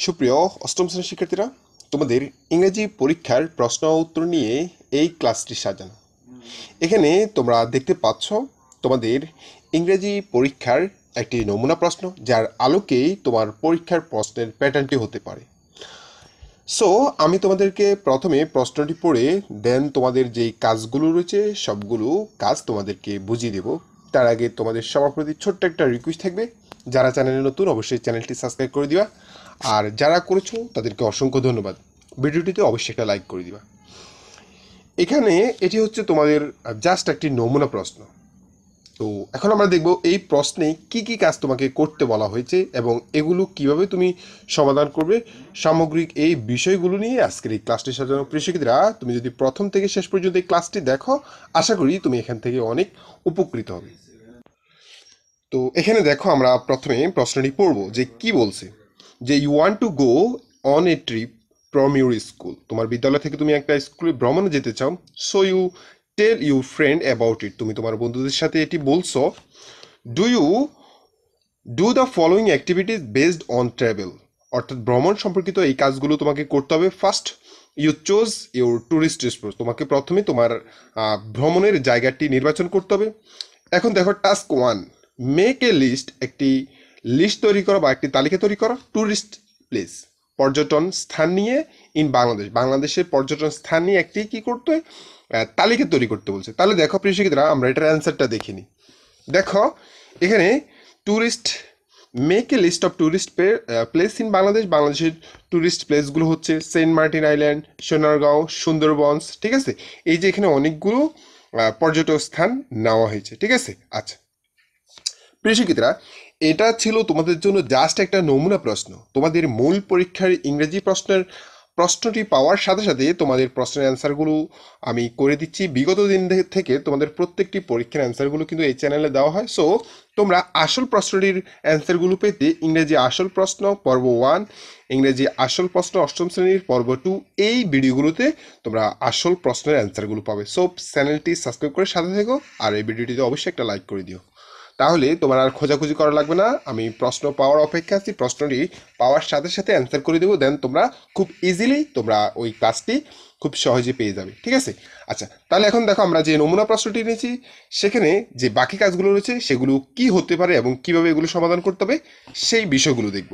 সুপ্রিয় অষ্টম শ্রেণীর শিক্ষার্থীরা, তোমাদের ইংরেজি পরীক্ষার প্রশ্ন উত্তর নিয়ে এই ক্লাসটি সাজানো। এখানে তোমরা দেখতে পাচ্ছ তোমাদের ইংরেজি পরীক্ষার একটি নমুনা প্রশ্ন, যার আলোকেই তোমার পরীক্ষার প্রশ্নের প্যাটার্নটি হতে পারে। সো আমি তোমাদেরকে প্রথমে প্রশ্নটি পড়ে দেন তোমাদের যেই কাজগুলো রয়েছে সবগুলো কাজ তোমাদেরকে বুঝিয়ে দেব। তার আগে তোমাদের সবার প্রতি ছোট্ট একটা রিকোয়েস্ট থাকবে, যারা চ্যানেলে নতুন অবশ্যই চ্যানেলটি সাবস্ক্রাইব করে দিবা, আর যারা করেছো তাদেরকে অসংখ্য ধন্যবাদ। ভিডিওটিতে অবশ্যই একটা লাইক করে দিবা। এখানে এটি হচ্ছে তোমাদের জাস্ট একটি নমুনা প্রশ্ন। তো এখন আমরা দেখব এই প্রশ্নে কি কি কাজ তোমাকে করতে বলা হয়েছে এবং এগুলো কিভাবে তুমি সমাধান করবে। সামগ্রিক এই বিষয়গুলো নিয়ে আজকের এই ক্লাসটি সাজানো। প্রিয় শিক্ষার্থীরা, তুমি যদি প্রথম থেকে শেষ পর্যন্ত এই ক্লাসটি দেখো, আশা করি তুমি এখান থেকে অনেক উপকৃত হবে। তো এখানে দেখো, আমরা প্রথমে প্রশ্নটি পড়ব যে কি বলছে, যে you want to go on a trip from your school. তোমার বিদ্যালয় থেকে তুমি একটা স্কুলে ভ্রমণে যেতে চাও। So you tell your friend about it. তুমি তোমার বন্ধুদের সাথে এটি বলছো। Do you do the following activities based on travel. অর্থাৎ ভ্রমণ সম্পর্কিত এই কাজগুলো তোমাকে করতে হবে। First, you choose your tourist spot. তোমাকে প্রথমে তোমার ভ্রমণের জায়গাটি নির্বাচন করতে হবে। এখন দেখো, task one, make a list. একটি লিস্ট তৈরি করো বা একটি তালিকা তৈরি করো। ট্যুরিস্ট প্লেস, পর্যটন স্থান নিয়ে ইন বাংলাদেশ, বাংলাদেশের পর্যটন স্থান নিয়ে একটি কি করতে তালিকা তৈরি করতে বলছে। তাহলে দেখো প্রিয় শিক্ষার্থীরা, আমরা এটার অ্যান্সারটা দেখিনি। দেখো এখানে tourist, make a list of tourist place in Bangladesh. বাংলাদেশের ট্যুরিস্ট প্লেসগুলো হচ্ছে সেন্ট মার্টিন আইল্যান্ড, সোনারগাঁও, সুন্দরবনস। ঠিক আছে, এই যে এখানে অনেকগুলো পর্যটক স্থান নেওয়া হয়েছে। ঠিক আছে, আচ্ছা প্রিয় শিক্ষার্থীরা, এটা ছিল তোমাদের জন্য জাস্ট একটা নমুনা প্রশ্ন। তোমাদের মূল পরীক্ষার ইংরেজি প্রশ্নটি পাওয়ার সাথে সাথে তোমাদের প্রশ্নের অ্যান্সারগুলো আমি করে দিচ্ছি। বিগত দিন থেকে তোমাদের প্রত্যেকটি পরীক্ষার অ্যান্সারগুলো কিন্তু এই চ্যানেলে দেওয়া হয়। সো তোমরা আসল প্রশ্নটির অ্যান্সারগুলো পেতে ইংরেজি আসল প্রশ্ন পর্ব 1, ইংরেজি আসল প্রশ্ন অষ্টম শ্রেণীর পর্ব 2, এই ভিডিওগুলোতে তোমরা আসল প্রশ্নের অ্যান্সারগুলো পাবে। সো চ্যানেলটি সাবস্ক্রাইব করে সাথে থেকো, আর এই ভিডিওটিতে অবশ্যই একটা লাইক করে দিও। তাহলে তোমার আর খোঁজাখুঁজি করা লাগবে না। আমি প্রশ্ন পাওয়ার অপেক্ষা আছি, প্রশ্নটি পাওয়ার সাথে সাথে অ্যান্সার করে দেবো। দেন তোমরা খুব ইজিলি তোমরা ওই ক্লাসটি খুব সহজে পেয়ে যাবে। ঠিক আছে, আচ্ছা তাহলে এখন দেখো, আমরা যে নমুনা প্রশ্নটি নিয়েছি সেখানে যে বাকি কাজগুলো রয়েছে সেগুলো কি হতে পারে এবং কিভাবে এগুলো সমাধান করতে হবে সেই বিষয়গুলো দেখব।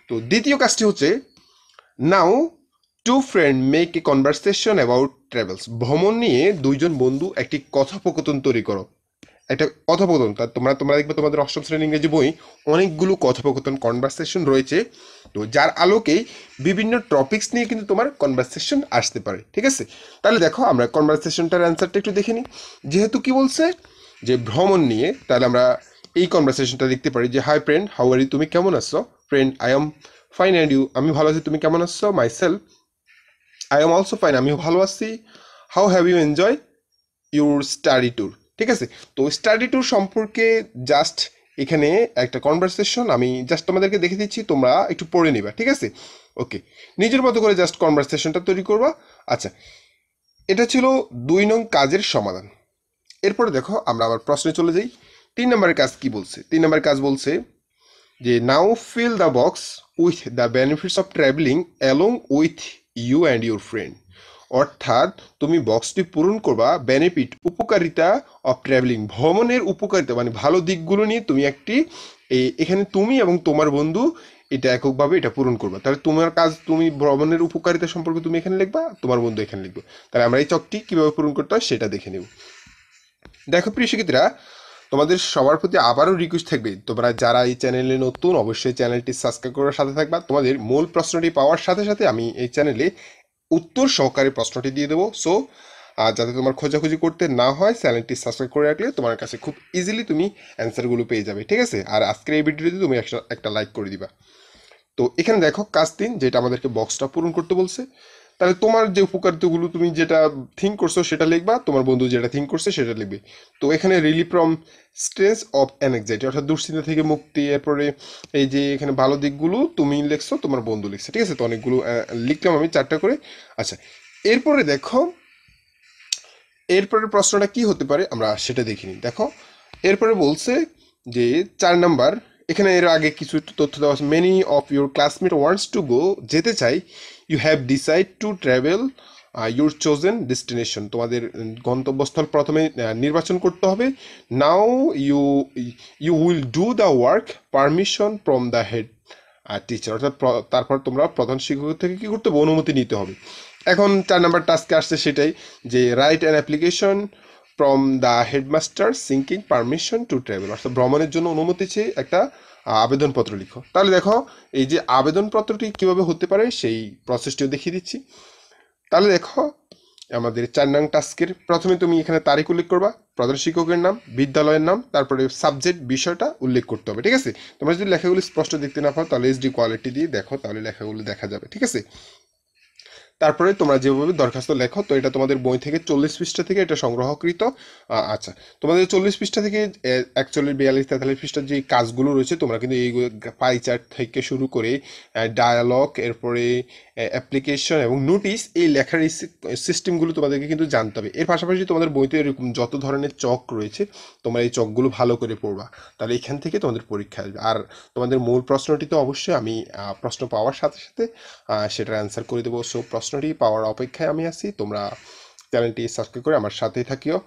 তো দ্বিতীয় কাজটি হচ্ছে, now to friend make a conversation about travels. ভ্রমণ নিয়ে দুইজন বন্ধু একটি কথোপকথন তৈরি করো। একটা কথোপকথন, তা তোমরা তোমরা দেখবে তোমাদের অষ্টম শ্রেণীর ইংরেজি বই অনেকগুলো কথোপকথন কনভারসেশন রয়েছে। তো যার আলোকেই বিভিন্ন টপিকস নিয়ে কিন্তু তোমার কনভারসেশন আসতে পারে। ঠিক আছে, তাহলে দেখো আমরা কনভারসেশনটার অ্যান্সারটা একটু দেখে নিই। যেহেতু কি বলছে যে ভ্রমণ নিয়ে, তাহলে আমরা এই কনভারসেশনটা দেখতে পারি যে hi friend, how are you, তুমি কেমন আছো? Friend, I am fine and you, আমি ভালো আছি, তুমি কেমন আছো? Myself, I am also fine, আমিও ভালো আছি। How have you enjoy your study tour. ঠিক আছে, তো স্টাডি ট্যুর সম্পর্কে জাস্ট এখানে একটা কনভারসেশন আমি জাস্ট তোমাদেরকে দেখে দিচ্ছি, তোমরা একটু পড়ে নিবা। ঠিক আছে, ওকে, নিজের মতো করে জাস্ট কনভারসেশনটা তৈরি করবা। আচ্ছা, এটা ছিল 2 নং কাজের সমাধান। এরপরে দেখো আমরা আবার প্রশ্নে চলে যাই। 3 নম্বরের কাজ কি বলছে? 3 নম্বরের কাজ বলছে যে now fill the box with the benefits of traveling along with you and your friend. অর্থাৎ তুমি বক্সটি পূরণ করবা বেনিফিট, উপকারিতা অফ ট্রাভেলিং, ভ্রমণের উপকারিতা মানে ভালো দিকগুলো নিয়ে তুমি একটি এখানে তুমি এবং তোমার বন্ধু এটা এককভাবে এটা পূরণ করবা। তাহলে তোমার কাজ, তুমি ভ্রমণের উপকারিতা সম্পর্কে তুমি এখানে লিখবা, তোমার বন্ধু এখানে লিখবে। তাহলে আমরা এই চকটি কিভাবে পূরণ করতে হয় সেটা দেখে নেব। দেখো প্রিয় শিক্ষার্থীরা, তোমাদের সবার প্রতি আবারও রিকোয়েস্ট থাকবে, তোমরা যারা এই চ্যানেলে নতুন অবশ্যই চ্যানেলটি সাবস্ক্রাইব করার সাথে থাকবা। তোমাদের মূল প্রশ্নটি পাওয়ার সাথে সাথে আমি এই চ্যানেলে উত্তর সহকারে প্রশ্নটি দিয়ে দেবো। সো যাতে তোমার খোঁজাখুঁজি করতে না হয়, চ্যানেলটি সাবস্ক্রাইব করে রাখলে তোমার কাছে খুব ইজিলি তুমি অ্যান্সারগুলো পেয়ে যাবে। ঠিক আছে, আর আজকের এই ভিডিওতে তুমি একটা লাইক করে দিবা। তো এখানে দেখো কাজ 3, যেটা আমাদেরকে বক্সটা পূরণ করতে বলছে। তাহলে তোমার যে উপকারিতাগুলো তুমি যেটা থিঙ্ক করছো সেটা লিখবা, তোমার বন্ধু যেটা থিঙ্ক করছে সেটা লিখবে। তো এখানে relief from stress of anxiety, অর্থাৎ দুশ্চিন্তা থেকে মুক্তি। এরপরে এই যে এখানে ভালো দিকগুলো তুমি লিখছো, তোমার বন্ধু লিখছে। ঠিক আছে, তো অনেকগুলো লিখলাম আমি 4টা করে। আচ্ছা, এরপরে দেখো এরপরের প্রশ্নটা কি হতে পারে আমরা সেটা দেখিনি। দেখো এরপরে বলছে যে 4 নাম্বার, এখানে এর আগে কিছু তথ্য দেওয়া আছে। Many of your classmate wants to go, যেতে চাই। You have decide to travel your chosen destination, তোমাদের গন্তব্যস্থল প্রথমে নির্বাচন করতে হবে। Now you you will do the work, permission from the head teacher, অর্থাৎ তারপর তোমরা প্রধান শিক্ষক থেকে কী করতে হবে, অনুমতি নিতে হবে। এখন 4 নাম্বার টাস্কে আসছে সেটাই, যে write an application from the headmaster sinking permission to travel, অর্থাৎ ভ্রমণের জন্য অনুমতি চেয়ে একটা আবেদনপত্র লিখো। তাহলে দেখো এই যে আবেদনপত্রটি কীভাবে হতে পারে সেই প্রসেসটিও দেখিয়ে দিচ্ছি। তাহলে দেখো আমাদের 4 নং টাস্কের প্রথমে তুমি এখানে তারিখ উল্লেখ করবা, প্রধান শিক্ষকের নাম, বিদ্যালয়ের নাম, তারপরে সাবজেক্ট বিষয়টা উল্লেখ করতে হবে, ঠিক আছে। তোমরা যদি লেখাগুলো স্পষ্ট দেখতে না পাও তাহলে এইচডি কোয়ালিটি দিয়ে দেখো, তাহলে লেখাগুলো দেখা যাবে, ঠিক আছে। তারপরে তোমরা যেভাবে দরখাস্ত লেখো, তো এটা তোমাদের বই থেকে 40 পৃষ্ঠা থেকে এটা সংগ্রহকৃত। আচ্ছা, তোমাদের 40 পৃষ্ঠা থেকে 41, 42, 43 পৃষ্ঠার যে কাজগুলো রয়েছে তোমরা কিন্তু এইগুলো পাই চার্ট থেকে শুরু করে ডায়ালগ, এরপরে অ্যাপ্লিকেশন এবং নোটিশ, এই লেখার এই সিস্টেমগুলো তোমাদেরকে কিন্তু জানতে হবে। এর পাশাপাশি তোমাদের বইতে এরকম যত ধরনের চক রয়েছে তোমরা এই চকগুলো ভালো করে পড়বা, তাহলে এখান থেকে তোমাদের পরীক্ষা আসবে। আর তোমাদের মূল প্রশ্নটি তো অবশ্যই আমি প্রশ্ন পাওয়ার সাথে সাথে সেটার অ্যান্সার করে দেবো। সো প্রশ্নটি পাওয়ার অপেক্ষায় আমি আছি, তোমরা চ্যানেলটি সাবস্ক্রাইব করে আমার সাথেই থাকিও।